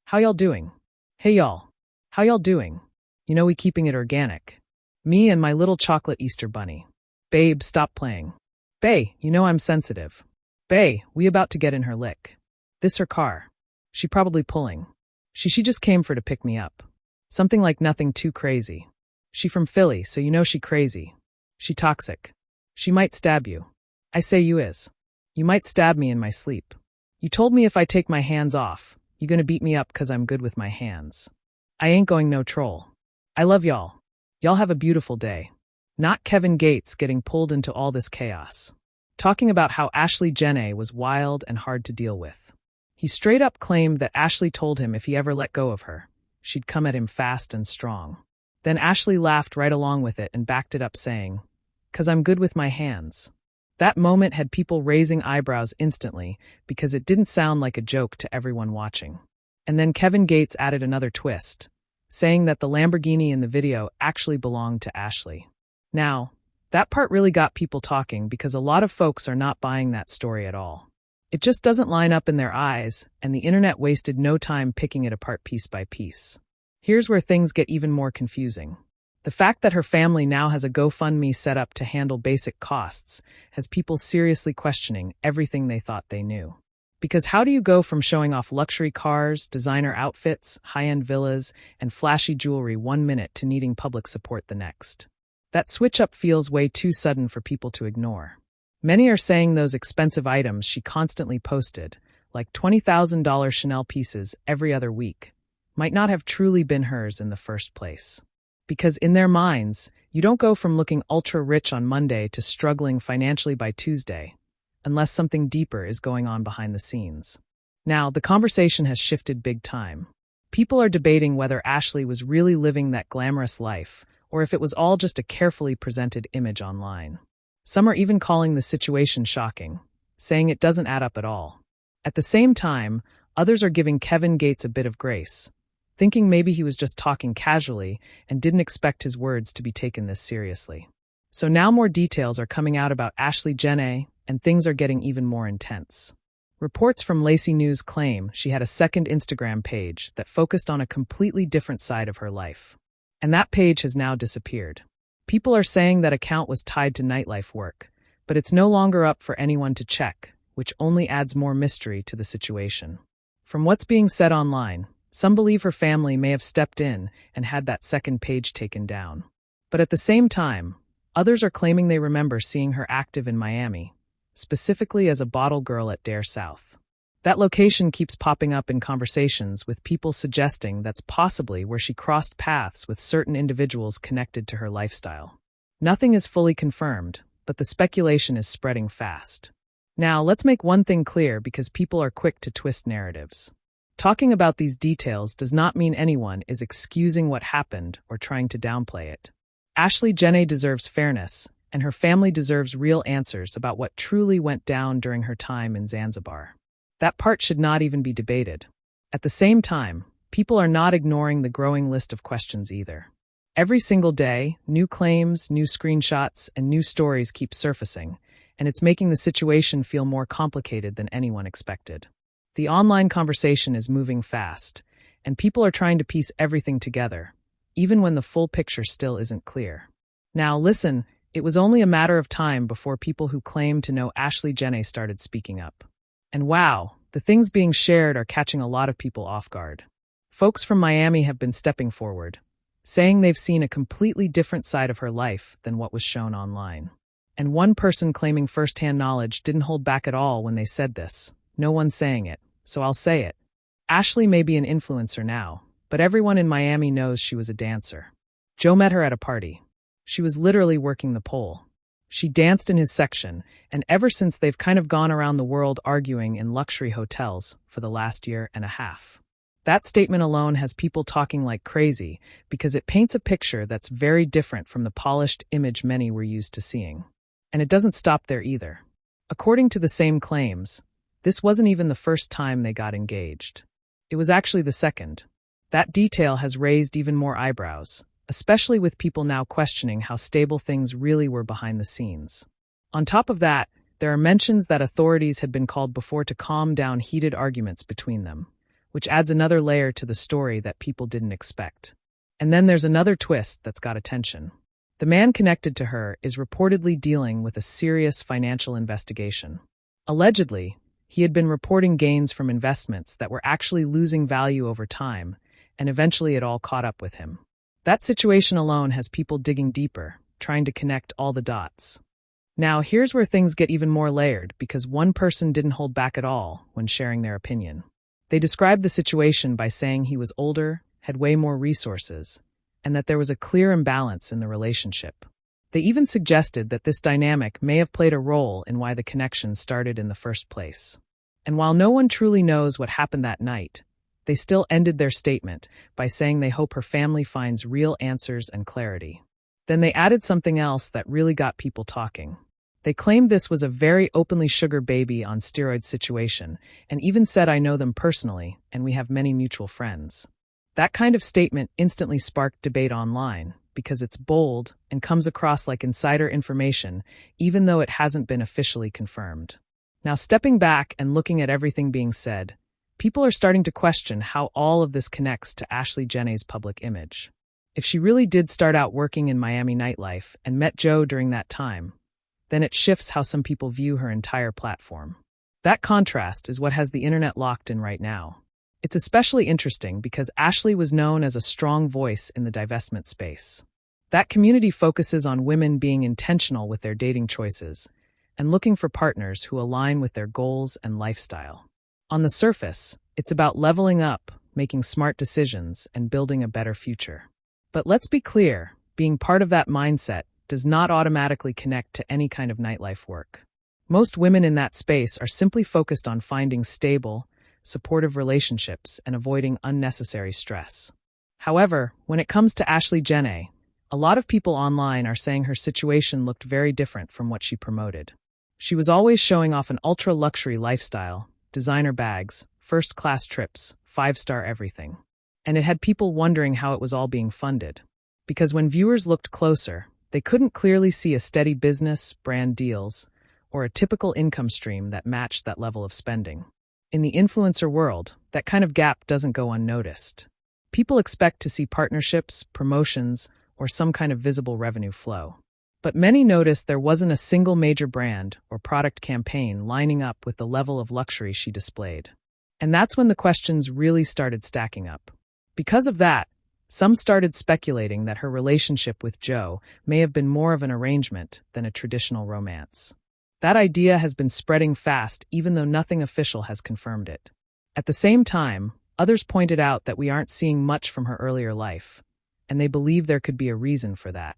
How y'all doing? Hey y'all. How y'all doing? You know we keeping it organic. Me and my little chocolate Easter bunny. Babe, stop playing. Bae, you know I'm sensitive. Bae, we about to get in her lick. This her car. She probably pulling. She just came for to pick me up. Something like nothing too crazy. She from Philly, so you know she crazy. She toxic. She might stab you. I say you is. You might stab me in my sleep. You told me if I take my hands off, you gonna beat me up 'cause I'm good with my hands. I ain't going no troll. I love y'all. Y'all have a beautiful day. Not Kevin Gates getting pulled into all this chaos. Talking about how Ashlee Jenae was wild and hard to deal with. He straight up claimed that Ashlee told him if he ever let go of her, she'd come at him fast and strong. Then Ashlee laughed right along with it and backed it up saying, "'Cause I'm good with my hands." That moment had people raising eyebrows instantly because it didn't sound like a joke to everyone watching. And then Kevin Gates added another twist, saying that the Lamborghini in the video actually belonged to Ashlee. Now, that part really got people talking because a lot of folks are not buying that story at all. It just doesn't line up in their eyes, and the internet wasted no time picking it apart piece by piece. Here's where things get even more confusing. The fact that her family now has a GoFundMe set up to handle basic costs has people seriously questioning everything they thought they knew. Because how do you go from showing off luxury cars, designer outfits, high-end villas, and flashy jewelry 1 minute to needing public support the next? That switch-up feels way too sudden for people to ignore. Many are saying those expensive items she constantly posted, like $20,000 Chanel pieces every other week, might not have truly been hers in the first place. Because in their minds, you don't go from looking ultra-rich on Monday to struggling financially by Tuesday, unless something deeper is going on behind the scenes. Now, the conversation has shifted big time. People are debating whether Ashlee was really living that glamorous life, or if it was all just a carefully presented image online. Some are even calling the situation shocking, saying it doesn't add up at all. At the same time, others are giving Kevin Gates a bit of grace, thinking maybe he was just talking casually and didn't expect his words to be taken this seriously. So now more details are coming out about Ashlee Jenae, and things are getting even more intense. Reports from Lacey News claim she had a second Instagram page that focused on a completely different side of her life. And that page has now disappeared. People are saying that account was tied to nightlife work, but it's no longer up for anyone to check, which only adds more mystery to the situation. From what's being said online, some believe her family may have stepped in and had that second page taken down. But at the same time, others are claiming they remember seeing her active in Miami, specifically as a bottle girl at Dare South. That location keeps popping up in conversations with people suggesting that's possibly where she crossed paths with certain individuals connected to her lifestyle. Nothing is fully confirmed, but the speculation is spreading fast. Now, let's make one thing clear because people are quick to twist narratives. Talking about these details does not mean anyone is excusing what happened or trying to downplay it. Ashlee Jenae deserves fairness, and her family deserves real answers about what truly went down during her time in Zanzibar. That part should not even be debated. At the same time, people are not ignoring the growing list of questions either. Every single day, new claims, new screenshots, and new stories keep surfacing, and it's making the situation feel more complicated than anyone expected. The online conversation is moving fast, and people are trying to piece everything together, even when the full picture still isn't clear. Now listen, it was only a matter of time before people who claim to know Ashlee Jenae started speaking up. And wow, the things being shared are catching a lot of people off guard. Folks from Miami have been stepping forward, saying they've seen a completely different side of her life than what was shown online. And one person claiming firsthand knowledge didn't hold back at all when they said this. No one's saying it, so I'll say it. Ashlee may be an influencer now, but everyone in Miami knows she was a dancer. Joe met her at a party. She was literally working the pole. She danced in his section, and ever since they've kind of gone around the world arguing in luxury hotels for the last year and a half. That statement alone has people talking like crazy because it paints a picture that's very different from the polished image many were used to seeing. And it doesn't stop there either. According to the same claims, this wasn't even the first time they got engaged. It was actually the second. That detail has raised even more eyebrows, especially with people now questioning how stable things really were behind the scenes. On top of that, there are mentions that authorities had been called before to calm down heated arguments between them, which adds another layer to the story that people didn't expect. And then there's another twist that's got attention. The man connected to her is reportedly dealing with a serious financial investigation. Allegedly, he had been reporting gains from investments that were actually losing value over time, and eventually it all caught up with him. That situation alone has people digging deeper, trying to connect all the dots. Now, here's where things get even more layered, because one person didn't hold back at all when sharing their opinion. They described the situation by saying he was older, had way more resources, and that there was a clear imbalance in the relationship. They even suggested that this dynamic may have played a role in why the connection started in the first place. And while no one truly knows what happened that night, they still ended their statement by saying they hope her family finds real answers and clarity. Then they added something else that really got people talking. They claimed this was a very openly sugar baby on steroids situation, and even said, "I know them personally, and we have many mutual friends." That kind of statement instantly sparked debate online, because it's bold and comes across like insider information, even though it hasn't been officially confirmed. Now, stepping back and looking at everything being said, people are starting to question how all of this connects to Ashlee Jenae's public image. If she really did start out working in Miami nightlife and met Joe during that time, then it shifts how some people view her entire platform. That contrast is what has the internet locked in right now. It's especially interesting because Ashlee was known as a strong voice in the divestment space. That community focuses on women being intentional with their dating choices and looking for partners who align with their goals and lifestyle. On the surface, it's about leveling up, making smart decisions, and building a better future. But let's be clear, being part of that mindset does not automatically connect to any kind of nightlife work. Most women in that space are simply focused on finding stable, supportive relationships and avoiding unnecessary stress. However, when it comes to Ashlee Jenae, a lot of people online are saying her situation looked very different from what she promoted. She was always showing off an ultra-luxury lifestyle, designer bags, first-class trips, 5-star everything. And it had people wondering how it was all being funded. Because when viewers looked closer, they couldn't clearly see a steady business, brand deals, or a typical income stream that matched that level of spending. In the influencer world, that kind of gap doesn't go unnoticed. People expect to see partnerships, promotions, or some kind of visible revenue flow. But many noticed there wasn't a single major brand or product campaign lining up with the level of luxury she displayed. And that's when the questions really started stacking up. Because of that, some started speculating that her relationship with Joe may have been more of an arrangement than a traditional romance. That idea has been spreading fast, even though nothing official has confirmed it. At the same time, others pointed out that we aren't seeing much from her earlier life, and they believe there could be a reason for that.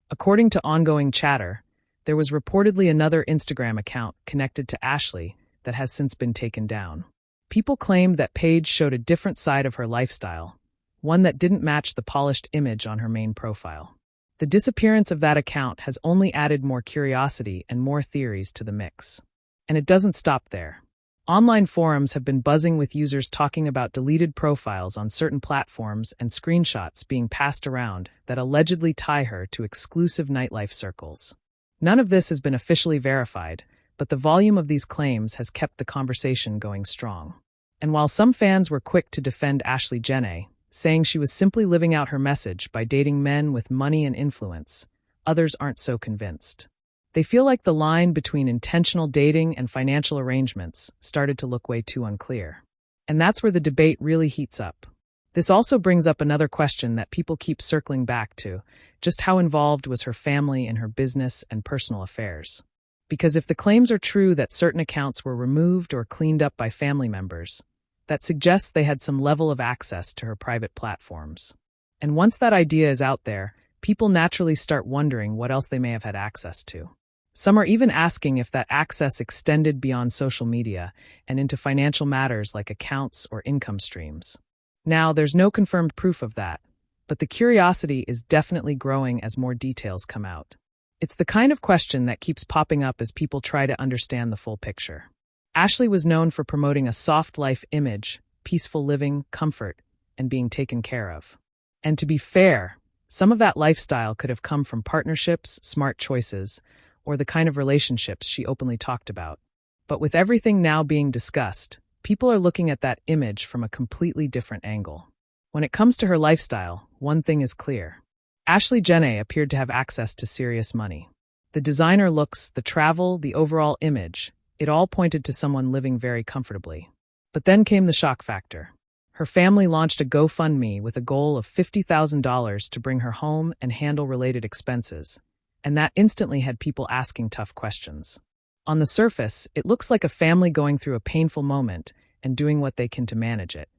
According to ongoing chatter, there was reportedly another Instagram account connected to Ashlee that has since been taken down. People claimed that page showed a different side of her lifestyle, one that didn't match the polished image on her main profile. The disappearance of that account has only added more curiosity and more theories to the mix. And it doesn't stop there. Online forums have been buzzing with users talking about deleted profiles on certain platforms and screenshots being passed around that allegedly tie her to exclusive nightlife circles. None of this has been officially verified, but the volume of these claims has kept the conversation going strong. And while some fans were quick to defend Ashlee Jenae, saying she was simply living out her message by dating men with money and influence, others aren't so convinced. They feel like the line between intentional dating and financial arrangements started to look way too unclear. And that's where the debate really heats up. This also brings up another question that people keep circling back to: just how involved was her family in her business and personal affairs? Because if the claims are true that certain accounts were removed or cleaned up by family members, that suggests they had some level of access to her private platforms. And once that idea is out there, people naturally start wondering what else they may have had access to. Some are even asking if that access extended beyond social media and into financial matters like accounts or income streams. Now, there's no confirmed proof of that, but the curiosity is definitely growing as more details come out. It's the kind of question that keeps popping up as people try to understand the full picture. Ashlee was known for promoting a soft life image, peaceful living, comfort, and being taken care of. And to be fair, some of that lifestyle could have come from partnerships, smart choices, or the kind of relationships she openly talked about. But with everything now being discussed, people are looking at that image from a completely different angle. When it comes to her lifestyle, one thing is clear. Ashlee Jenae appeared to have access to serious money. The designer looks, the travel, the overall image, it all pointed to someone living very comfortably. But then came the shock factor. Her family launched a GoFundMe with a goal of $50,000 to bring her home and handle related expenses, and that instantly had people asking tough questions. On the surface, it looks like a family going through a painful moment and doing what they can to manage it.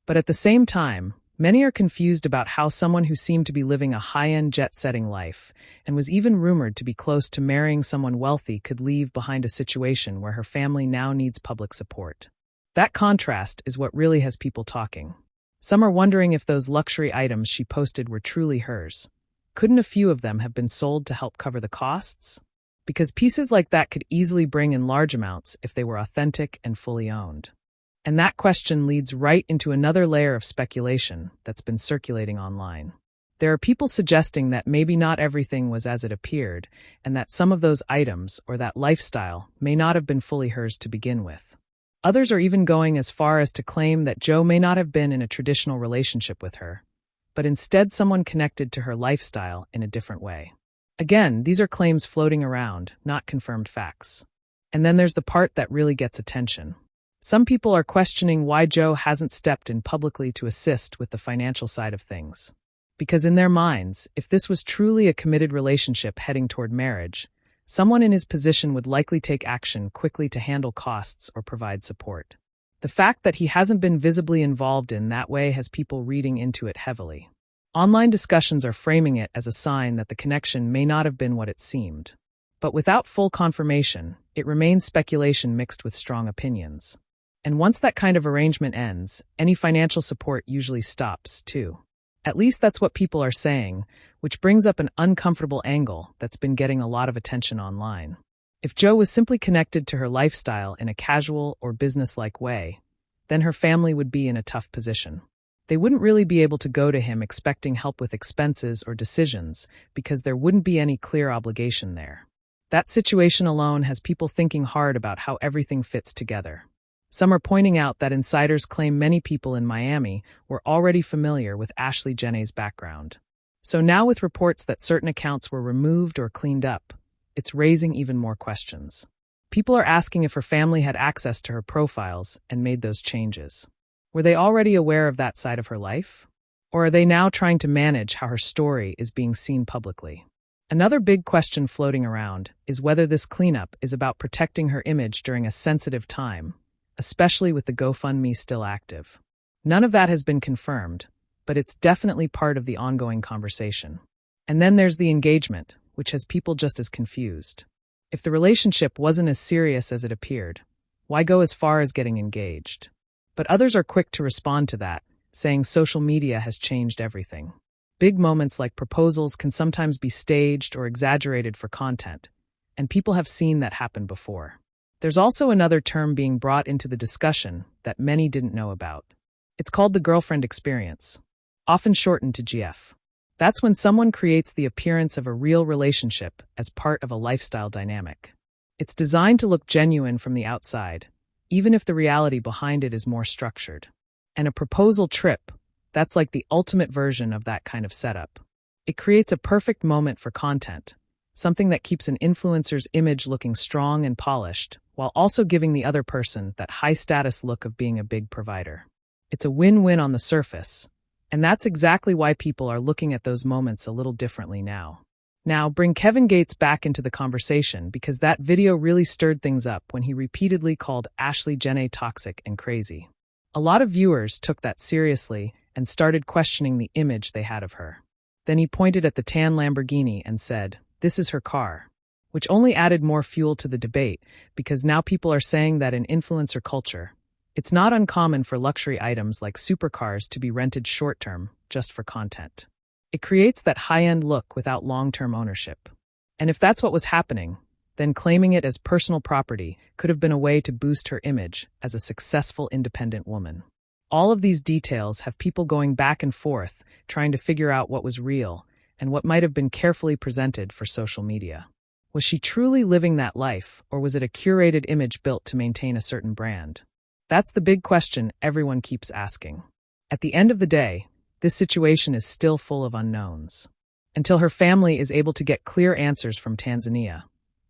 But at the same time, many are confused about how someone who seemed to be living a high-end jet-setting life and was even rumored to be close to marrying someone wealthy could leave behind a situation where her family now needs public support. That contrast is what really has people talking. Some are wondering if those luxury items she posted were truly hers. Couldn't a few of them have been sold to help cover the costs? Because pieces like that could easily bring in large amounts if they were authentic and fully owned. And that question leads right into another layer of speculation that's been circulating online. There are people suggesting that maybe not everything was as it appeared, and that some of those items or that lifestyle may not have been fully hers to begin with. Others are even going as far as to claim that Jo may not have been in a traditional relationship with her, but instead someone connected to her lifestyle in a different way. Again, these are claims floating around, not confirmed facts. And then there's the part that really gets attention. Some people are questioning why Jo hasn't stepped in publicly to assist with the financial side of things. Because in their minds, if this was truly a committed relationship heading toward marriage, someone in his position would likely take action quickly to handle costs or provide support. The fact that he hasn't been visibly involved in that way has people reading into it heavily. Online discussions are framing it as a sign that the connection may not have been what it seemed. But without full confirmation, it remains speculation mixed with strong opinions. And once that kind of arrangement ends, any financial support usually stops, too. At least that's what people are saying, which brings up an uncomfortable angle that's been getting a lot of attention online. If Jo was simply connected to her lifestyle in a casual or business-like way, then her family would be in a tough position. They wouldn't really be able to go to him expecting help with expenses or decisions because there wouldn't be any clear obligation there. That situation alone has people thinking hard about how everything fits together. Some are pointing out that insiders claim many people in Miami were already familiar with Ashlee Jenae's background. So now with reports that certain accounts were removed or cleaned up, it's raising even more questions. People are asking if her family had access to her profiles and made those changes. Were they already aware of that side of her life? Or are they now trying to manage how her story is being seen publicly? Another big question floating around is whether this cleanup is about protecting her image during a sensitive time, especially with the GoFundMe still active. None of that has been confirmed, but it's definitely part of the ongoing conversation. And then there's the engagement, which has people just as confused. If the relationship wasn't as serious as it appeared, why go as far as getting engaged? But others are quick to respond to that, saying social media has changed everything. Big moments like proposals can sometimes be staged or exaggerated for content, and people have seen that happen before. There's also another term being brought into the discussion that many didn't know about. It's called the girlfriend experience, often shortened to GF. That's when someone creates the appearance of a real relationship as part of a lifestyle dynamic. It's designed to look genuine from the outside, even if the reality behind it is more structured. And a proposal trip, that's like the ultimate version of that kind of setup. It creates a perfect moment for content, something that keeps an influencer's image looking strong and polished, while also giving the other person that high-status look of being a big provider. It's a win-win on the surface, and that's exactly why people are looking at those moments a little differently now. Now, bring Kevin Gates back into the conversation because that video really stirred things up when he repeatedly called Ashlee Jenae toxic and crazy. A lot of viewers took that seriously and started questioning the image they had of her. Then he pointed at the tan Lamborghini and said, "This is her car," which only added more fuel to the debate because now people are saying that in influencer culture, it's not uncommon for luxury items like supercars to be rented short-term just for content. It creates that high-end look without long-term ownership. And if that's what was happening, then claiming it as personal property could have been a way to boost her image as a successful independent woman. All of these details have people going back and forth, trying to figure out what was real and what might have been carefully presented for social media. Was she truly living that life, or was it a curated image built to maintain a certain brand? That's the big question everyone keeps asking. At the end of the day, this situation is still full of unknowns. Until her family is able to get clear answers from Tanzania,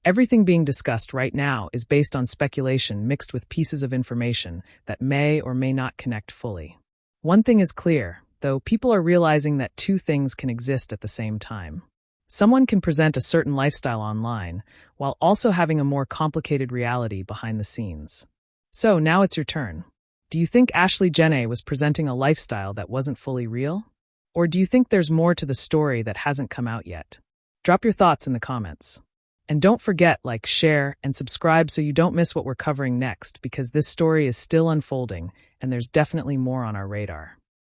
everything being discussed right now is based on speculation mixed with pieces of information that may or may not connect fully. One thing is clear, though: people are realizing that two things can exist at the same time. Someone can present a certain lifestyle online while also having a more complicated reality behind the scenes. So now it's your turn. Do you think Ashlee Jenae was presenting a lifestyle that wasn't fully real? Or do you think there's more to the story that hasn't come out yet? Drop your thoughts in the comments. And don't forget, like, share, and subscribe so you don't miss what we're covering next, because this story is still unfolding and there's definitely more on our radar.